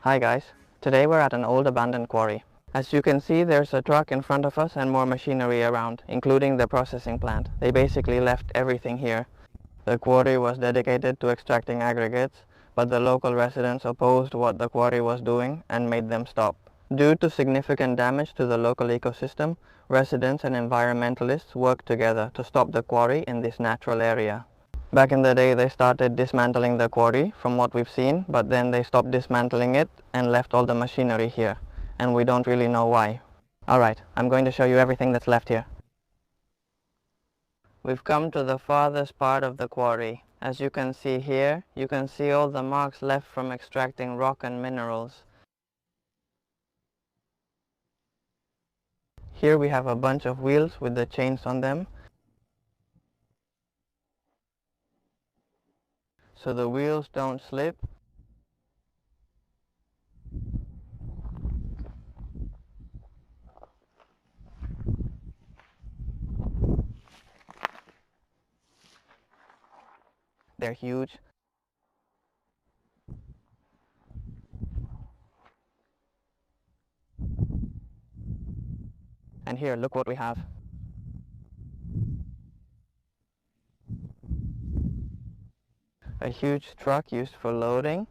Hi guys, today we're at an old abandoned quarry. As you can see, there's a truck in front of us and more machinery around, including the processing plant. They basically left everything here. The quarry was dedicated to extracting aggregates, but the local residents opposed what the quarry was doing and made them stop. Due to significant damage to the local ecosystem, residents and environmentalists worked together to stop the quarry in this natural area. Back in the day, they started dismantling the quarry, from what we've seen, but then they stopped dismantling it and left all the machinery here, and we don't really know why. Alright, I'm going to show you everything that's left here. We've come to the farthest part of the quarry. As you can see here, you can see all the marks left from extracting rock and minerals. Here we have a bunch of wheels with the chains on them, so the wheels don't slip. They're huge. And here, look what we have. A huge truck used for loading.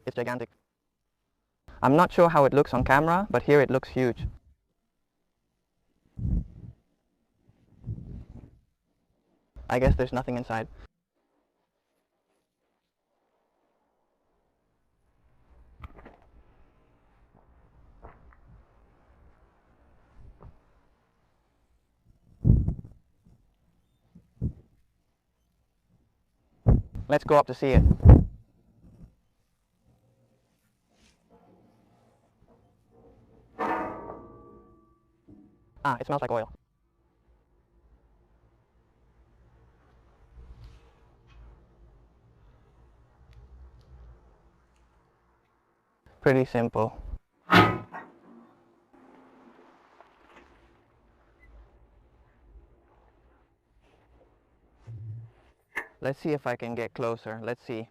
It's gigantic. I'm not sure how it looks on camera, but here it looks huge. I guess there's nothing inside. Let's go up to see it. Ah, it smells like oil. Pretty simple. Let's see if I can get closer. Let's see.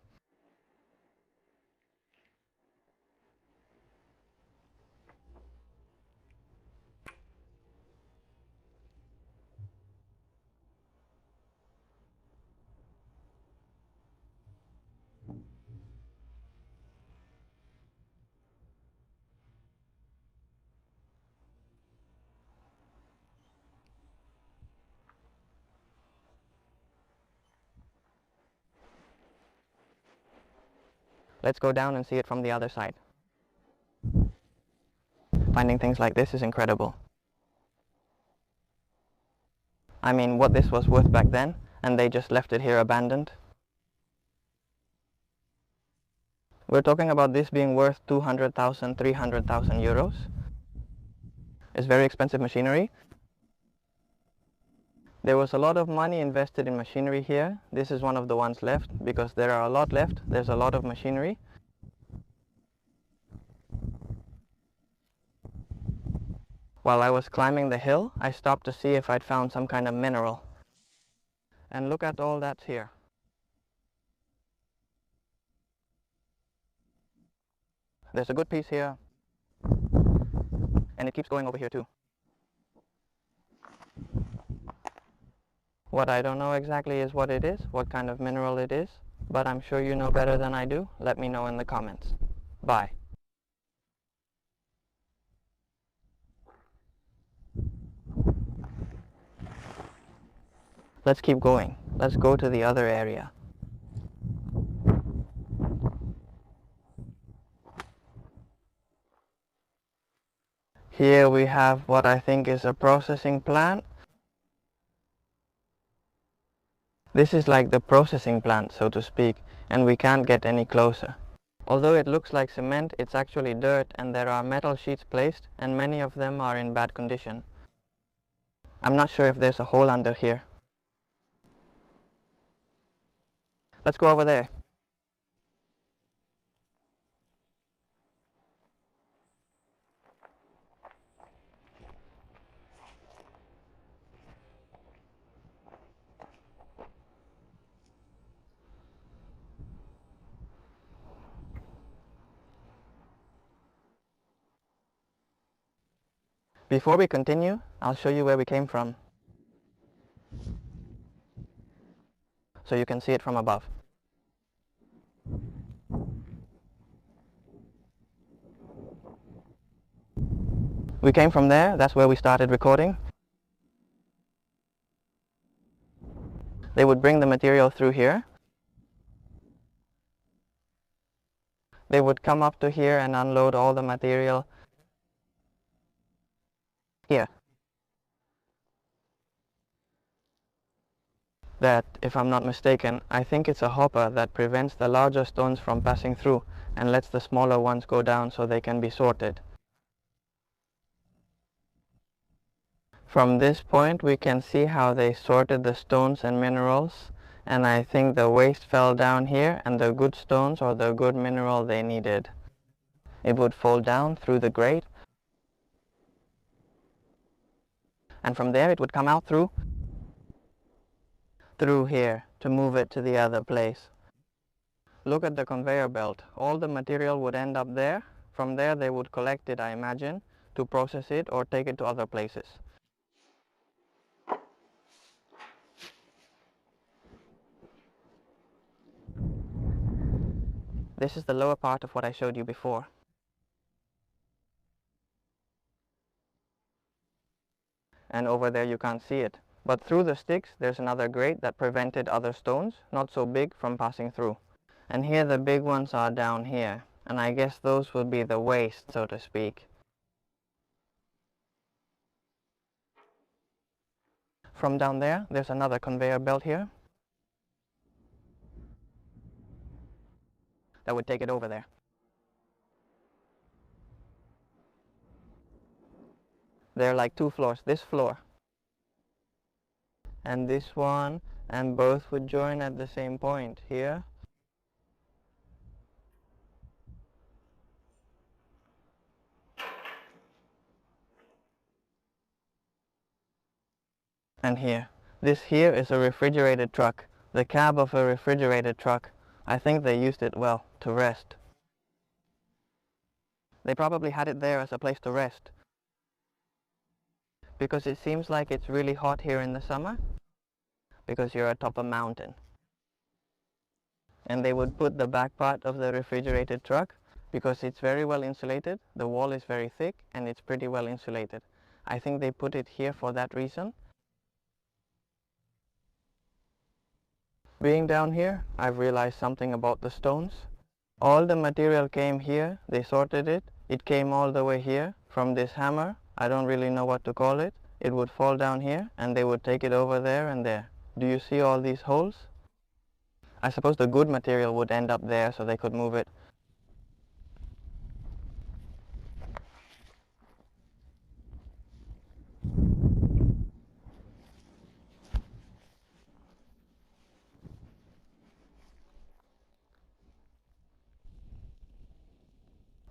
Let's go down and see it from the other side. Finding things like this is incredible. I mean, what this was worth back then, and they just left it here abandoned. We're talking about this being worth 200,000, 300,000 euros. It's very expensive machinery. There was a lot of money invested in machinery here. This is one of the ones left, because there are a lot left. There's a lot of machinery. While I was climbing the hill, I stopped to see if I'd found some kind of mineral. And look at all that's here. There's a good piece here, and it keeps going over here too. What I don't know exactly is what it is, what kind of mineral it is, but I'm sure you know better than I do. Let me know in the comments. Bye. Let's keep going. Let's go to the other area. Here we have what I think is a processing plant. This is like the processing plant, so to speak, and we can't get any closer. Although it looks like cement, it's actually dirt, and there are metal sheets placed, and many of them are in bad condition. I'm not sure if there's a hole under here. Let's go over there. Before we continue, I'll show you where we came from, so you can see it from above. We came from there, that's where we started recording. They would bring the material through here. They would come up to here and unload all the material here. That, if I'm not mistaken, I think it's a hopper that prevents the larger stones from passing through and lets the smaller ones go down so they can be sorted. From this point we can see how they sorted the stones and minerals, and I think the waste fell down here and the good stones or the good mineral they needed. It would fall down through the grate, and from there it would come out through here to move it to the other place. Look at the conveyor belt. All the material would end up there. From there they would collect it, I imagine, to process it or take it to other places. This is the lower part of what I showed you before. And over there you can't see it. But through the sticks there's another grate that prevented other stones, not so big, from passing through. And here the big ones are down here. And I guess those will be the waste, so to speak. From down there, there's another conveyor belt here that would take it over there. There are like two floors, this floor and this one, and both would join at the same point here. And here. This here is a refrigerated truck, the cab of a refrigerated truck. I think they used it well, to rest. They probably had it there as a place to rest, because it seems like it's really hot here in the summer, because you're atop a mountain. And they would put the back part of the refrigerated truck, because it's very well insulated, the wall is very thick and it's pretty well insulated. I think they put it here for that reason. Being down here, I've realized something about the stones. All the material came here, they sorted it, it came all the way here from this hammer. I don't really know what to call it. It would fall down here and they would take it over there and there. Do you see all these holes? I suppose the good material would end up there so they could move it.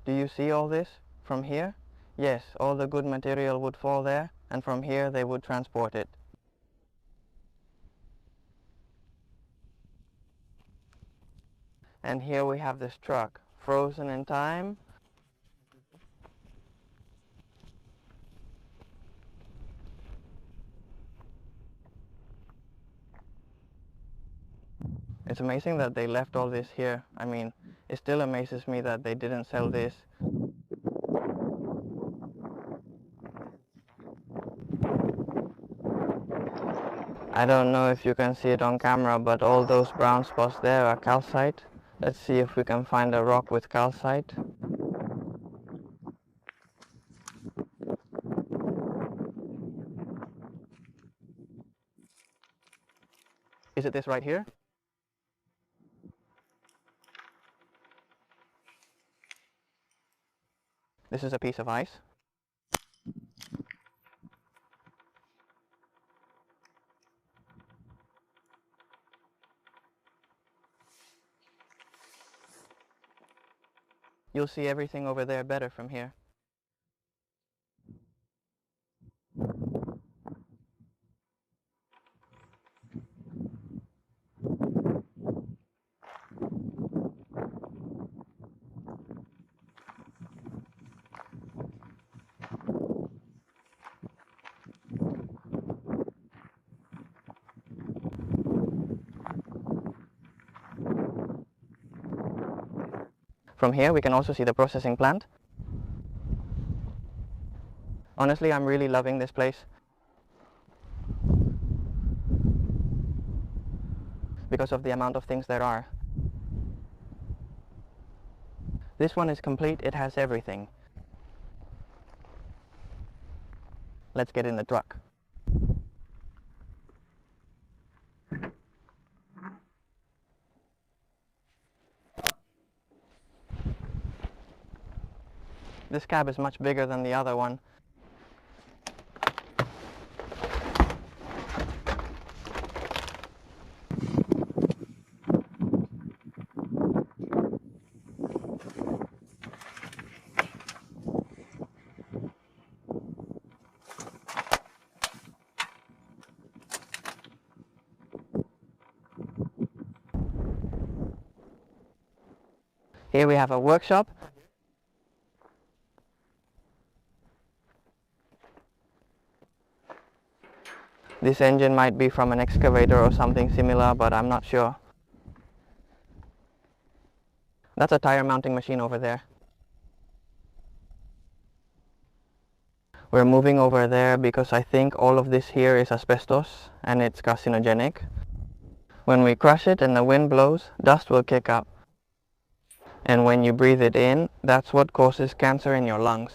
Do you see all this from here? Yes, all the good material would fall there, and from here they would transport it. And here we have this truck, frozen in time. It's amazing that they left all this here. I mean, it still amazes me that they didn't sell this. I don't know if you can see it on camera, but all those brown spots there are calcite. Let's see if we can find a rock with calcite. Is it this right here? This is a piece of ice. You'll see everything over there better from here. From here we can also see the processing plant. Honestly, I'm really loving this place because of the amount of things there are. This one is complete, it has everything. Let's get in the truck. This cab is much bigger than the other one. Here we have a workshop. This engine might be from an excavator or something similar, but I'm not sure. That's a tire mounting machine over there. We're moving over there because I think all of this here is asbestos and it's carcinogenic. When we crush it and the wind blows, dust will kick up. And when you breathe it in, that's what causes cancer in your lungs.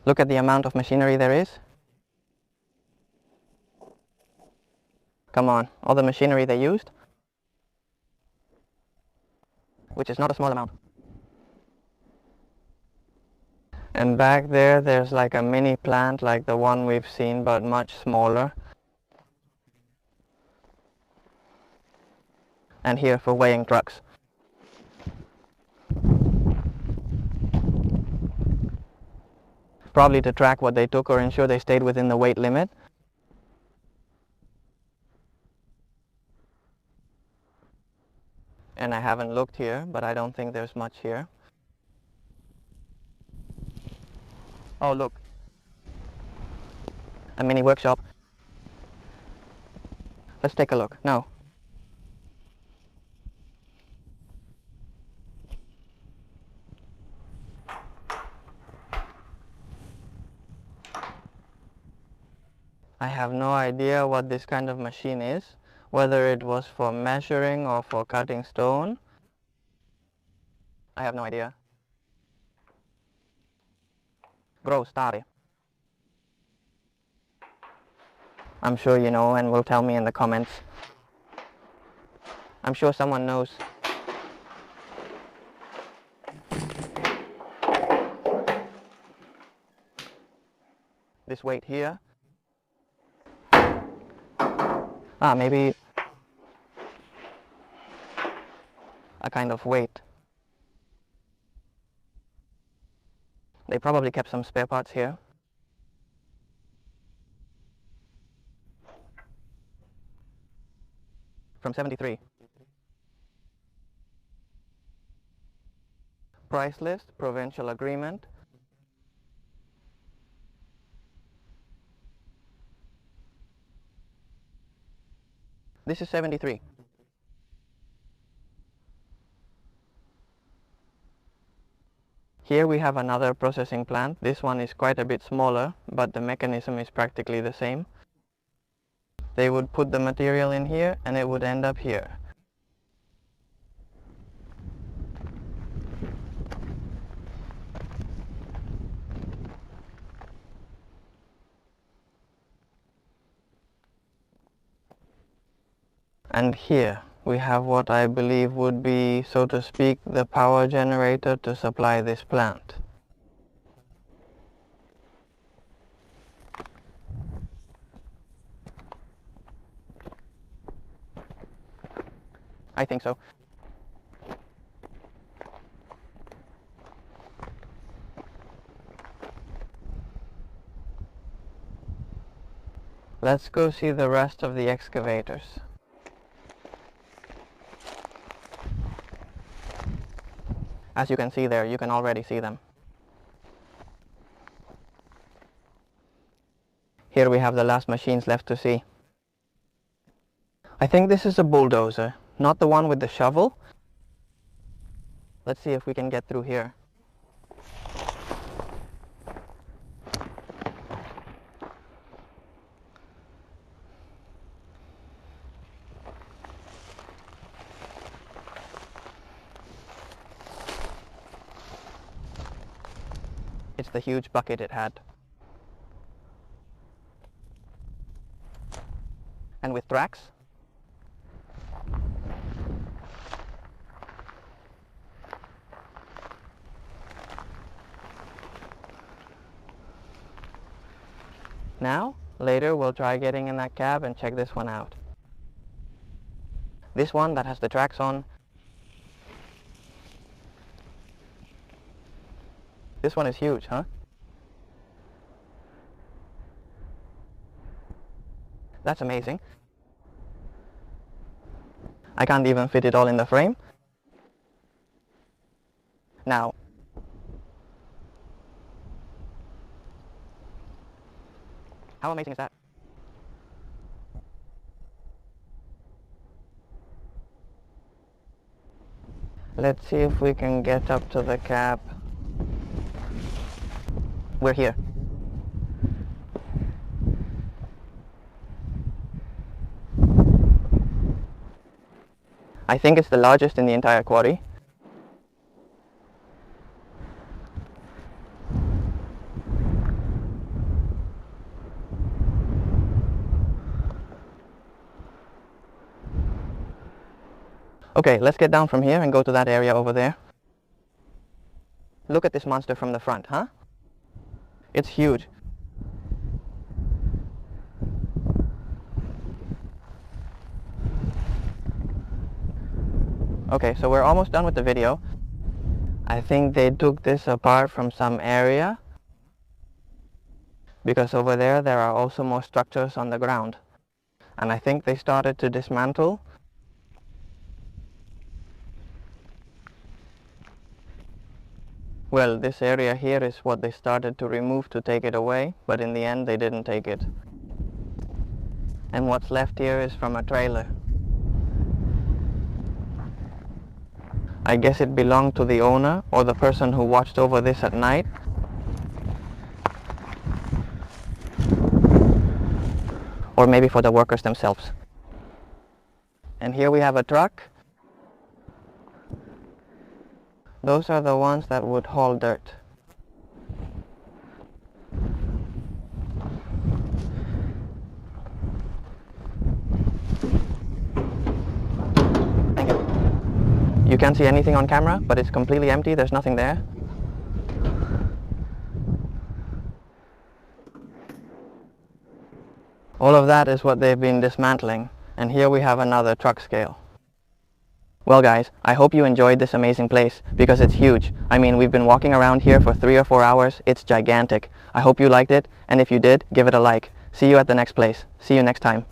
Look at the amount of machinery there is. Come on, all the machinery they used. Which is not a small amount. And back there, there's like a mini plant like the one we've seen, but much smaller. And here for weighing trucks. Probably to track what they took or ensure they stayed within the weight limit. And I haven't looked here, but I don't think there's much here. Oh, look. A mini workshop. Let's take a look. No. I have no idea what this kind of machine is, whether it was for measuring or for cutting stone. I have no idea. Gross stare. I'm sure you know and will tell me in the comments. I'm sure someone knows. This weight here. Maybe a kind of weight. They probably kept some spare parts here. From 73. Price list, provincial agreement. This is 73. Here we have another processing plant. This one is quite a bit smaller, but the mechanism is practically the same. They would put the material in here and it would end up here. And here we have what I believe would be, so to speak, the power generator to supply this plant. I think so. Let's go see the rest of the excavators. As you can see there, you can already see them. Here we have the last machines left to see. I think this is a bulldozer. Not the one with the shovel. Let's see if we can get through here. It's the huge bucket it had. And with tracks. Now, later we'll try getting in that cab and check this one out. This one that has the tracks on. This one is huge, huh? That's amazing. I can't even fit it all in the frame. Now, how amazing is that? Let's see if we can get up to the cab. We're here. I think it's the largest in the entire quarry. Okay, let's get down from here and go to that area over there. Look at this monster from the front, huh? It's huge. Okay, so we're almost done with the video. I think they took this apart from some area, because over there are also more structures on the ground. And I think they started to dismantle. Well, this area here is what they started to remove to take it away, but in the end they didn't take it. And what's left here is from a trailer. I guess it belonged to the owner or the person who watched over this at night. Or maybe for the workers themselves. And here we have a truck. Those are the ones that would haul dirt. Thank you. You can't see anything on camera, but it's completely empty. There's nothing there. All of that is what they've been dismantling. And here we have another truck scale. Well guys, I hope you enjoyed this amazing place, because it's huge. I mean, we've been walking around here for 3 or 4 hours. It's gigantic. I hope you liked it, and if you did, give it a like. See you at the next place. See you next time.